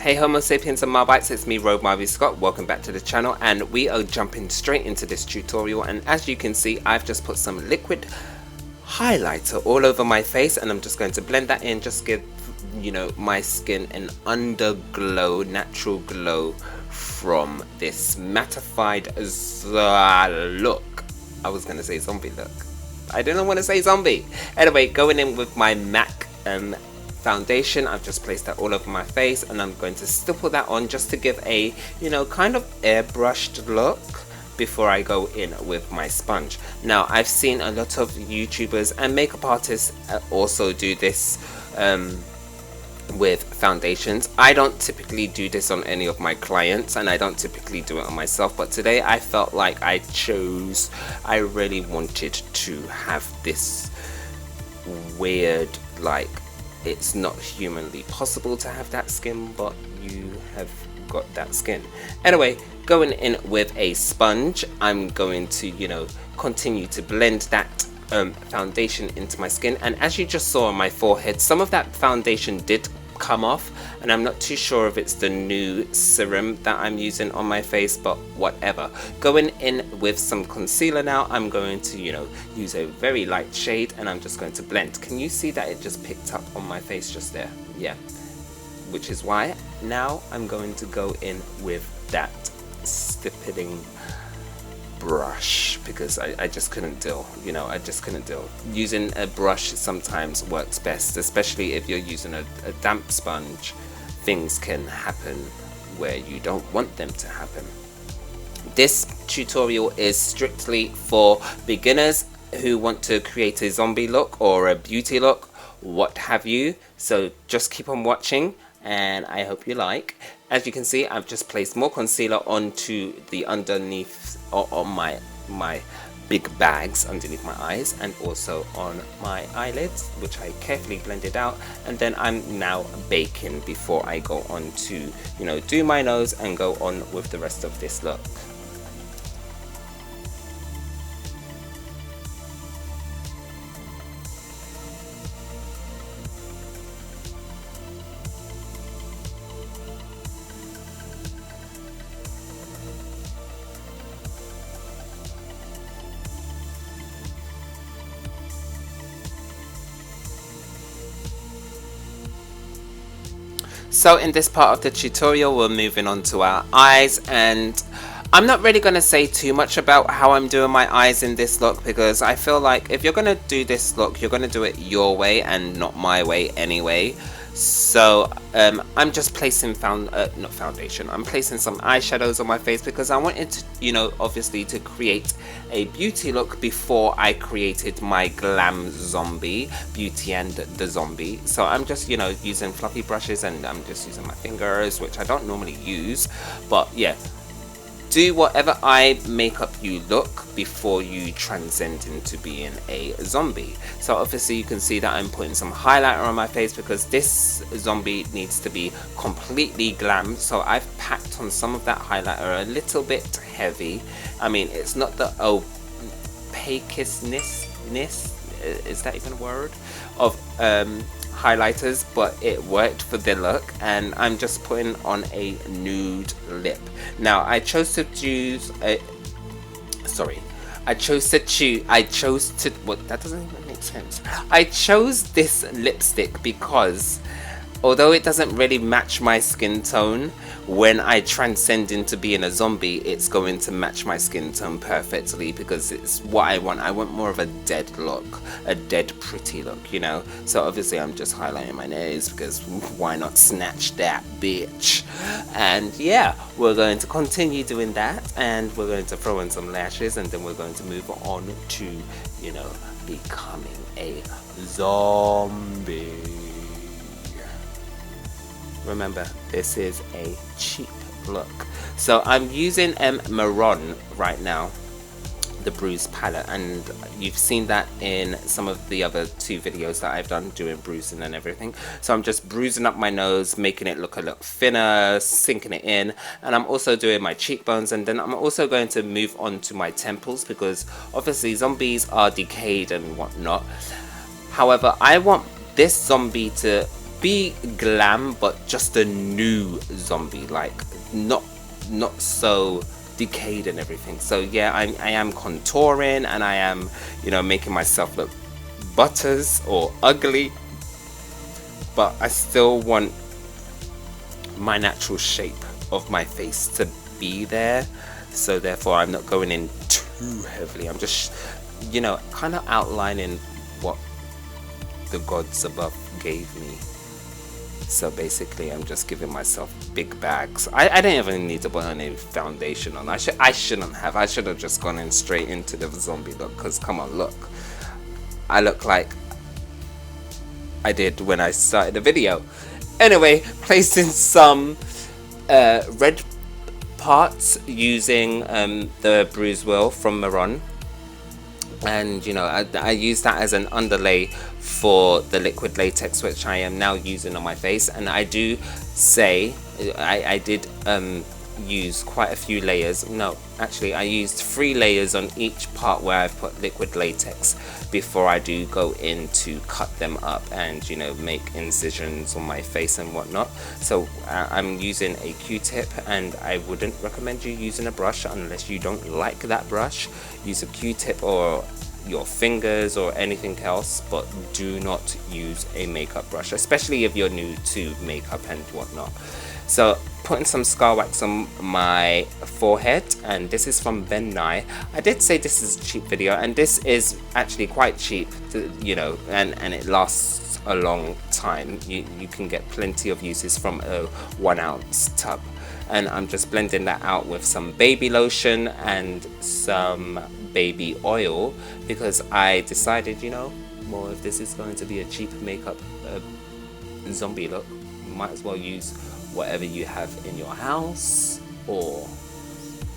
Hey Homo sapiens and Marbites, it's me Rogue Marby Scott. Welcome back to the channel, and we are jumping straight into this tutorial. And as you can see, I've just put some liquid highlighter all over my face, and I'm just going to blend that in, just give my skin an underglow, natural glow from this mattified look. I was going to say zombie look. I didn't want to say zombie. Anyway, going in with my MAC foundation. I've just placed that all over my face, and I'm going to stipple that on just to give a kind of airbrushed look before I go in with my sponge. Now, I've seen a lot of YouTubers and makeup artists also do this with foundations. I don't typically do this on any of my clients, and I don't typically do it on myself, but today I felt like I really wanted to have this weird, like, it's not humanly possible to have that skin, but you have got that skin. Anyway, going in with a sponge, I'm going to continue to blend that foundation into my skin. And as you just saw on my forehead, some of that foundation did come off, and I'm not too sure if it's the new serum that I'm using on my face, but whatever. Going in with some concealer now, I'm going to use a very light shade, and I'm just going to blend. Can you see that it just picked up on my face just there? Yeah, which is why now I'm going to go in with that stippling brush, because I just couldn't deal. I just couldn't deal. Using a brush sometimes works best, especially if you're using a damp sponge. Things can happen where you don't want them to happen. This tutorial is strictly for beginners who want to create a zombie look or a beauty look, what have you. So just keep on watching, and I hope you like. As you can see, I've just placed more concealer onto the underneath, or on my big bags underneath my eyes, and also on my eyelids, which I carefully blended out. And then I'm now baking before I go on to do my nose and go on with the rest of this look. So in this part of the tutorial, we're moving on to our eyes, and I'm not really going to say too much about how I'm doing my eyes in this look, because I feel like if you're going to do this look, you're going to do it your way and not my way anyway. So I'm just placing not foundation, I'm placing some eyeshadows on my face, because I wanted to obviously to create a beauty look before I created my glam zombie, Beauty and the Zombie. So I'm just using fluffy brushes, and I'm just using my fingers, which I don't normally use. But yeah, do whatever eye makeup you look before you transcend into being a zombie. So obviously you can see that I'm putting some highlighter on my face, because this zombie needs to be completely glam. So I've packed on some of that highlighter a little bit heavy. I mean, it's not the opaqueness, is that even a word, of highlighters, but it worked for the look. And I'm just putting on a nude lip. Now I chose to choose a what, that doesn't even make sense. I chose this lipstick because although it doesn't really match my skin tone, when I transcend into being a zombie, it's going to match my skin tone perfectly, because it's what I want. I want more of a dead look, a dead pretty look, So obviously I'm just highlighting my nose, because why not snatch that bitch? And yeah, we're going to continue doing that, and we're going to throw in some lashes, and then we're going to move on to becoming a zombie. Remember, this is a cheap look. So I'm using Mehron right now, the bruise palette, and you've seen that in some of the other two videos that I've done doing bruising and everything. So I'm just bruising up my nose, making it look a little thinner, sinking it in, and I'm also doing my cheekbones, and then I'm also going to move on to my temples, because obviously zombies are decayed and whatnot. However, I want this zombie to be glam, but just a new zombie, like not so decayed and everything. So yeah, I am contouring, and I am, you know, making myself look butters or ugly, but I still want my natural shape of my face to be there. So therefore I'm not going in too heavily. I'm just, you know, kind of outlining what the gods above gave me. So basically I'm just giving myself big bags. I didn't even need to put any foundation on. I shouldn't have. I should have just gone in straight into the zombie look, because come on, look, I look like I did when I started the video. Anyway, placing some red parts using the bruise wheel from Mehron, and you know, I use that as an underlay for the liquid latex, which I am now using on my face. And I do say I did use quite a few layers. No, actually I used 3 layers on each part where I've put liquid latex before I do go in to cut them up and, you know, make incisions on my face and whatnot. So I'm using a Q-tip, and I wouldn't recommend you using a brush unless you don't like that brush. Use a Q-tip or your fingers or anything else, but do not use a makeup brush, especially if you're new to makeup and whatnot. So putting some scar wax on my forehead, and this is from Ben Nye. I did say this is a cheap video, and this is actually quite cheap to, you know, and it lasts a long time. You can get plenty of uses from a 1 ounce tub. And I'm just blending that out with some baby lotion and some baby oil, because I decided, you know, well, if this is going to be a cheap makeup zombie look, might as well use whatever you have in your house or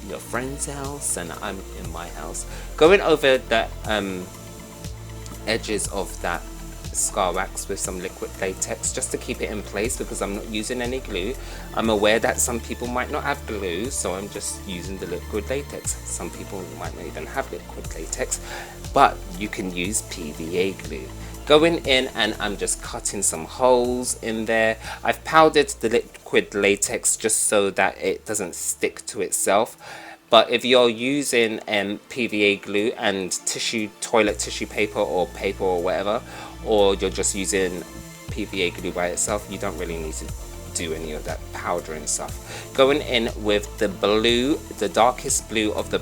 your friend's house. And I'm in my house, going over the edges of that scar wax with some liquid latex just to keep it in place, because I'm not using any glue. I'm aware that some people might not have glue, so I'm just using the liquid latex. Some people might not even have liquid latex, but you can use PVA glue. Going in, and I'm just cutting some holes in there. I've powdered the liquid latex just so that it doesn't stick to itself. But if you're using PVA glue and toilet tissue paper or whatever, or you're just using PVA glue by itself, you don't really need to do any of that powdering stuff. Going in with the blue, the darkest blue of the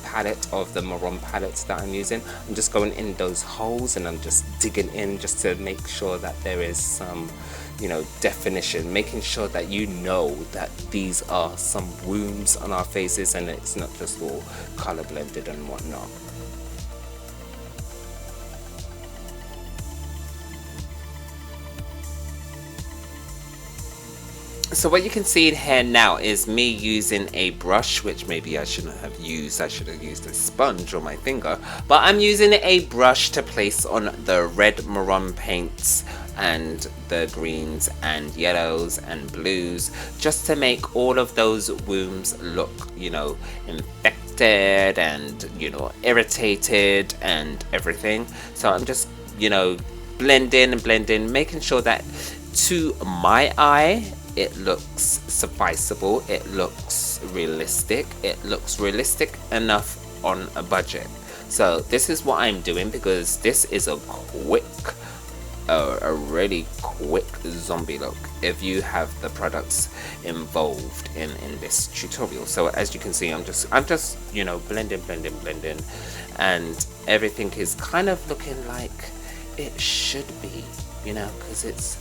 palette, of the Mehron palette that I'm using. I'm just going in those holes, and I'm just digging in just to make sure that there is some, you know, definition, making sure that you know that these are some wounds on our faces and it's not just all color blended and whatnot. So what you can see in here now is me using a brush, which maybe I shouldn't have used. I should have used a sponge or my finger, but I'm using a brush to place on the red Mehron paints and the greens and yellows and blues, just to make all of those wounds look, you know, infected and, you know, irritated and everything. So I'm just, you know, blending, making sure that to my eye it looks sufficeable, it looks realistic, it looks realistic enough on a budget. So this is what I'm doing, because this is a really quick zombie look if you have the products involved in this tutorial. So as you can see, I'm just you know, blending, and everything is kind of looking like it should be, you know, because it's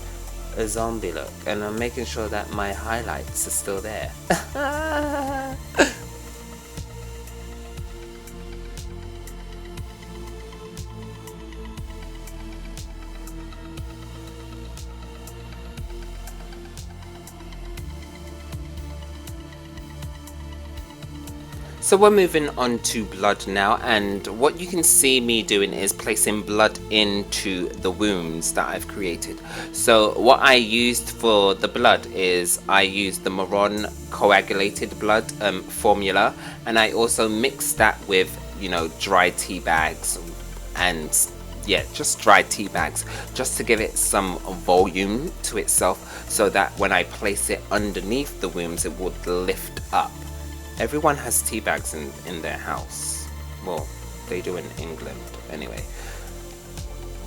a zombie look, and I'm making sure that my highlights are still there. So we're moving on to blood now, and what you can see me doing is placing blood into the wounds that I've created. So what I used for the blood is I used the Mehron coagulated blood formula, and I also mixed that with, you know, dry tea bags and yeah, just dry tea bags, just to give it some volume to itself, so that when I place it underneath the wounds it would lift up. Everyone has tea bags in their house. Well, they do in England anyway.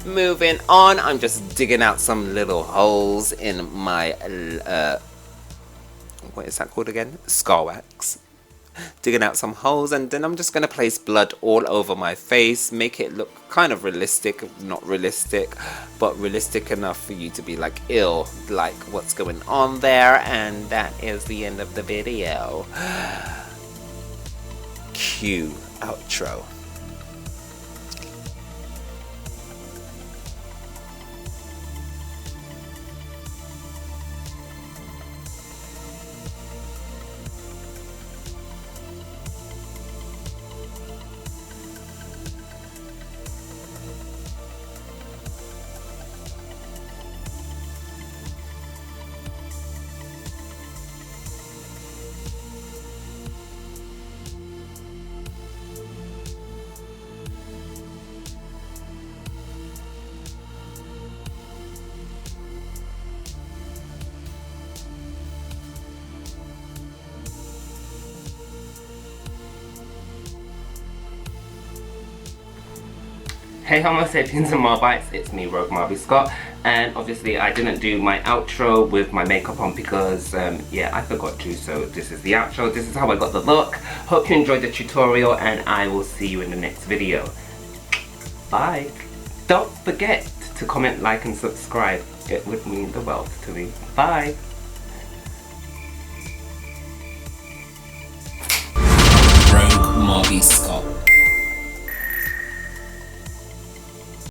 Moving on, I'm just digging out some little holes in my what is that called again? Scar wax. Digging out some holes, and then I'm just going to place blood all over my face, make it look kind of realistic, not realistic, but realistic enough for you to be like, ill, like what's going on there. And that is the end of the video. Cue outro. Hey Homo sapiens and Marbites, it's me, Rogue Marby Scott, and obviously I didn't do my outro with my makeup on because, yeah, I forgot to, so this is the outro. This is how I got the look. Hope you enjoyed the tutorial, and I will see you in the next video. Bye! Don't forget to comment, like and subscribe. It would mean the world to me. Bye! Rogue Marby Scott.